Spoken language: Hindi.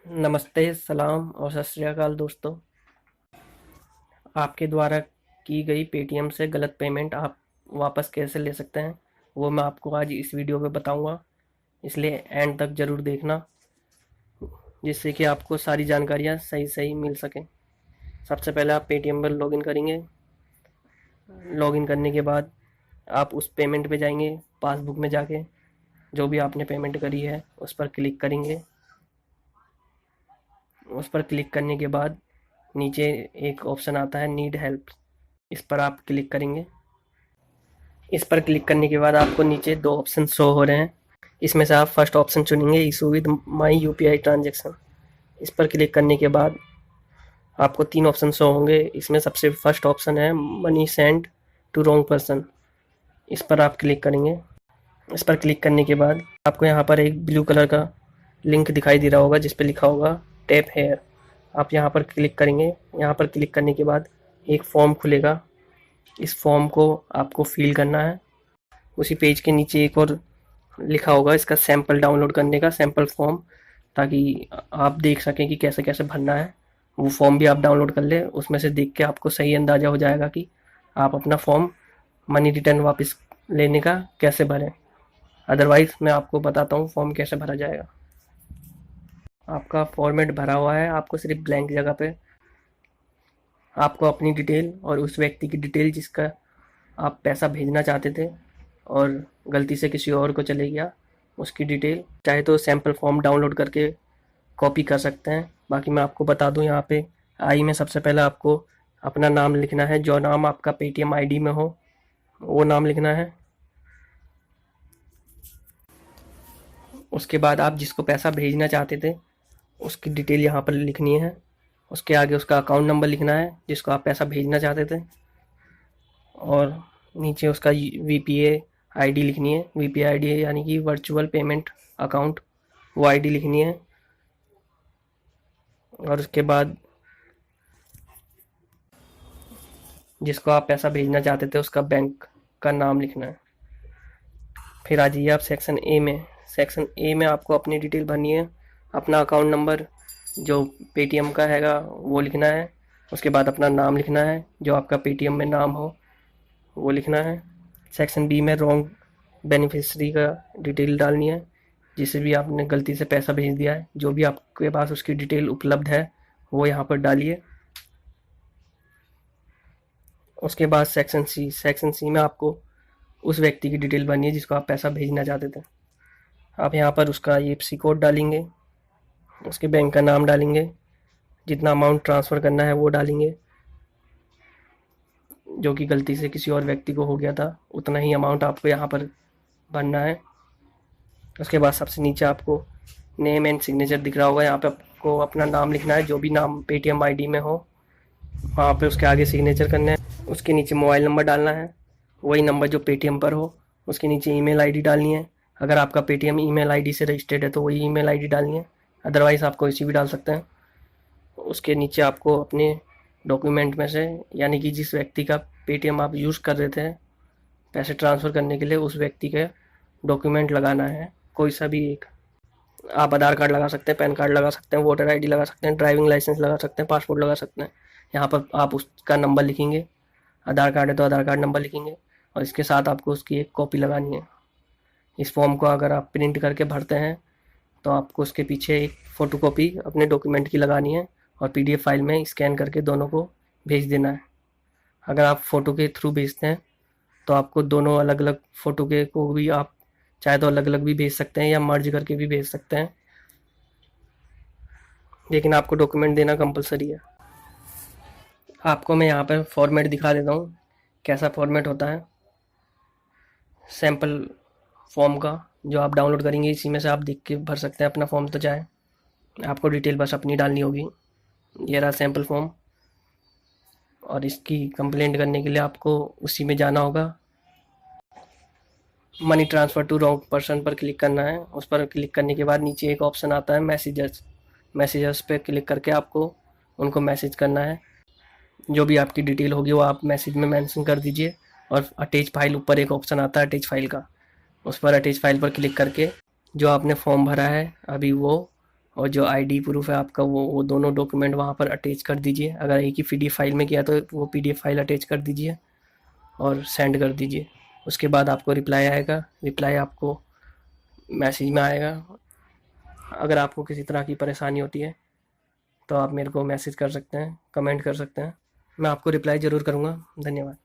नमस्ते, सलाम और सत श्री अकाल दोस्तों। आपके द्वारा की गई पेटीएम से गलत पेमेंट आप वापस कैसे ले सकते हैं, वो मैं आपको आज इस वीडियो में बताऊंगा। इसलिए एंड तक ज़रूर देखना, जिससे कि आपको सारी जानकारियाँ सही सही मिल सकें। सबसे पहले आप पेटीएम पर लॉगिन करेंगे। लॉगिन करने के बाद आप उस पेमेंट पे जाएंगे, पासबुक में जाके जो भी आपने पेमेंट करी है उस पर क्लिक करेंगे। उस पर क्लिक करने के बाद नीचे एक ऑप्शन आता है नीड हेल्प, इस पर आप क्लिक करेंगे। इस पर क्लिक करने के बाद आपको नीचे दो ऑप्शन शो हो रहे हैं। इसमें से आप फर्स्ट ऑप्शन चुनेंगे, issue with my UPI transaction. इस पर क्लिक करने के बाद आपको तीन ऑप्शन शो होंगे। इसमें सबसे फर्स्ट ऑप्शन है money send to wrong person, इस पर आप क्लिक करेंगे। इस पर क्लिक करने के बाद आपको यहाँ पर एक ब्लू कलर का लिंक दिखाई दे रहा होगा जिस पर लिखा होगा टैप हेयर। आप यहाँ पर क्लिक करेंगे। यहाँ पर क्लिक करने के बाद एक फॉर्म खुलेगा। इस फॉर्म को आपको फिल करना है। उसी पेज के नीचे एक और लिखा होगा इसका सैंपल डाउनलोड करने का सैंपल फॉर्म, ताकि आप देख सकें कि कैसे कैसे भरना है। वो फॉर्म भी आप डाउनलोड कर ले। उसमें से देख के आपको सही अंदाज़ा हो जाएगा कि आप अपना फॉर्म मनी रिटर्न वापस लेने का कैसे भरें। अदरवाइज़ मैं आपको बताता हूँ फॉर्म कैसे भरा जाएगा। आपका फॉर्मेट भरा हुआ है, आपको सिर्फ ब्लैंक जगह पे आपको अपनी डिटेल और उस व्यक्ति की डिटेल जिसका आप पैसा भेजना चाहते थे और गलती से किसी और को चले गया, उसकी डिटेल चाहे तो सैंपल फॉर्म डाउनलोड करके कॉपी कर सकते हैं। बाकी मैं आपको बता दूं, यहाँ पे आई में सबसे पहले आपको अपना नाम लिखना है। जो नाम आपका पेटीएम आईडी में हो वो नाम लिखना है। उसके बाद आप जिसको पैसा भेजना चाहते थे उसकी डिटेल यहाँ पर लिखनी है। उसके आगे उसका अकाउंट नंबर लिखना है जिसको आप पैसा भेजना चाहते थे, और नीचे उसका वीपीए आईडी लिखनी है। वीपीए आईडी यानी कि वर्चुअल पेमेंट अकाउंट, वो आईडी लिखनी है। और उसके बाद जिसको आप पैसा भेजना चाहते थे उसका बैंक का नाम लिखना है। फिर आ जाइए आप सेक्शन ए में। सेक्शन ए में आपको अपनी डिटेल भरनी है। अपना अकाउंट नंबर जो पेटीएम का हैगा वो लिखना है। उसके बाद अपना नाम लिखना है, जो आपका पेटीएम में नाम हो वो लिखना है। सेक्शन बी में रॉन्ग बेनिफिशरी का डिटेल डालनी है, जिसे भी आपने गलती से पैसा भेज दिया है। जो भी आपके पास उसकी डिटेल उपलब्ध है वो यहाँ पर डालिए। उसके बाद सेक्शन सी में आपको उस व्यक्ति की डिटेल भरनी है जिसको आप पैसा भेजना चाहते थे। आप यहाँ पर उसका IFSC कोड डालेंगे, उसके बैंक का नाम डालेंगे, जितना अमाउंट ट्रांसफ़र करना है वो डालेंगे। जो कि गलती से किसी और व्यक्ति को हो गया था उतना ही अमाउंट आपको यहाँ पर भरना है। उसके बाद सबसे नीचे आपको नेम एंड सिग्नेचर दिख रहा होगा। यहाँ पे आपको अपना नाम लिखना है, जो भी नाम पेटीएम आईडी में हो वहाँ पे उसके आगे सिग्नेचर करना है। उसके नीचे मोबाइल नंबर डालना है, वही नंबर जो पेटीएम पर हो। उसके नीचे ईमेल आईडी डालनी है। अगर आपका पेटीएम ईमेल आईडी से रजिस्टर्ड है तो वही ईमेल आईडी डालनी है, अदरवाइज़ आप कोई सी भी डाल सकते हैं। उसके नीचे आपको अपने डॉक्यूमेंट में से, यानी कि जिस व्यक्ति का पेटीएम आप यूज़ कर रहे थे पैसे ट्रांसफ़र करने के लिए, उस व्यक्ति के डॉक्यूमेंट लगाना है, कोई सा भी एक। आप आधार कार्ड लगा सकते हैं, पैन कार्ड लगा सकते हैं, वोटर आईडी लगा सकते हैं, ड्राइविंग लाइसेंस लगा सकते हैं, पासपोर्ट लगा सकते हैं। यहाँ पर आप उसका नंबर लिखेंगे। आधार कार्ड है तो आधार कार्ड नंबर लिखेंगे, और इसके साथ आपको उसकी एक कॉपी लगानी है। इस फॉर्म को अगर आप प्रिंट करके भरते हैं तो आपको उसके पीछे एक फ़ोटोकॉपी अपने डॉक्यूमेंट की लगानी है और PDF फाइल में स्कैन करके दोनों को भेज देना है। अगर आप फ़ोटो के थ्रू भेजते हैं तो आपको दोनों अलग अलग फ़ोटो के को भी आप चाहे तो अलग अलग भी भेज सकते हैं या मर्ज करके भी भेज सकते हैं, लेकिन आपको डॉक्यूमेंट देना कंपलसरी है। आपको मैं यहाँ पर फॉर्मेट दिखा देता हूँ कैसा फॉर्मेट होता है सैम्पल फॉर्म का, जो आप डाउनलोड करेंगे इसी में से आप देख के भर सकते हैं अपना फॉर्म। तो चाहे आपको डिटेल बस अपनी डालनी होगी। ये रहा सैम्पल फॉर्म, और इसकी कंप्लेंट करने के लिए आपको उसी में जाना होगा। Money transfer to wrong person पर क्लिक करना है। उस पर क्लिक करने के बाद नीचे एक ऑप्शन आता है मैसेजर्स पे क्लिक करके आपको उनको मैसेज करना है। जो भी आपकी डिटेल होगी वो आप मैसेज में मेंशन कर दीजिए। और अटैच फाइल, ऊपर एक ऑप्शन आता है अटैच फाइल का, उस पर अटैच फाइल पर क्लिक करके जो आपने फॉर्म भरा है अभी वो और जो आईडी प्रूफ है आपका वो दोनों डॉक्यूमेंट वहाँ पर अटैच कर दीजिए। अगर एक ही पीडीएफ फाइल में किया तो वो पीडीएफ फाइल अटैच कर दीजिए और सेंड कर दीजिए। उसके बाद आपको रिप्लाई आएगा, रिप्लाई आपको मैसेज में आएगा। अगर आपको किसी तरह की परेशानी होती है तो आप मेरे को मैसेज कर सकते हैं, कमेंट कर सकते हैं, मैं आपको रिप्लाई ज़रूर करूँगा। धन्यवाद।